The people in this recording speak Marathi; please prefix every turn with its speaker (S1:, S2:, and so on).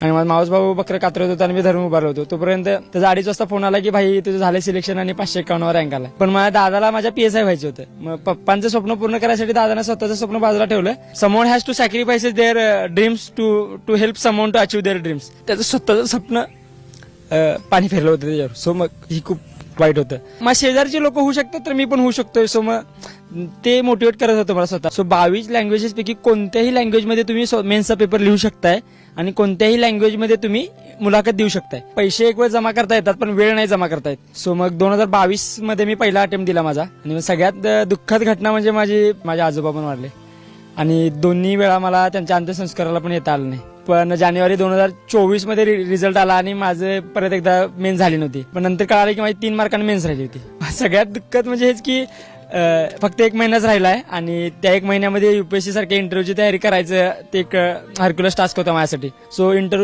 S1: आणि माझा मावस भाऊ बकरं कात्रत होता आणि मी धरून उभारलो होतो. तोपर्यंत त्याचा 2:30 वाजता फोन आला की भाई तुझं झालं सिलेक्शन आणि 551 रँक आला. पण माझ्या दादाला माझ्या PSI व्हायचं होतं. मग पप्पांचं स्वप्न पूर्ण करायसाठी दादाने स्वतःचं स्वप्न बाजूला ठेवलं. Someone has to sacrifice their dreams to help someone to achieve their dreams. त्याचं स्वतःचं स्वप्न पाणी फिरलं होतं त्याच्यावर. सो मग ही खूप वाईट होतं. मग शेजारची लोक होऊ शकतात तर मी पण होऊ शकतोय. सो मग ते मोटिवेट करत होतं मला स्वतः. सो 22 लँग्वेजेस पैकी कोणत्याही लँग्वेजमध्ये तुम्ही मेन्सचा पेपर लिहू शकताय आणि कोणत्याही लँग्वेजमध्ये तुम्ही मुलाखत देऊ शकताय. पैसे एक वेळ जमा करता येतात पण वेळ नाही जमा करता येत. सो मग 2022 मध्ये मी पहिला अटेम्प्ट दिला माझा. आणि सगळ्यात दुःखद घटना म्हणजे माझे आजोबा पण वारले आणि दोन्ही वेळा मला त्यांच्या अंत्यसंस्काराला पण येता आलं नाही. पण जानेवारी 2024 मध्ये रिझल्ट आला आणि माझं परत एकदा मेन्स झाली नव्हती. पण नंतर कळालं की माझी 3 मार्कांनी मेन्स राहिली होती. सगळ्यात दुःखद म्हणजे हेच की फक्त 1 महिनाच राहिलाय आणि त्या 1 महिन्यामध्ये UPSC सारख्या इंटरव्ह्यूची तयारी करायचं ते एक हरक्युलस टास्क होता माझ्यासाठी. So interview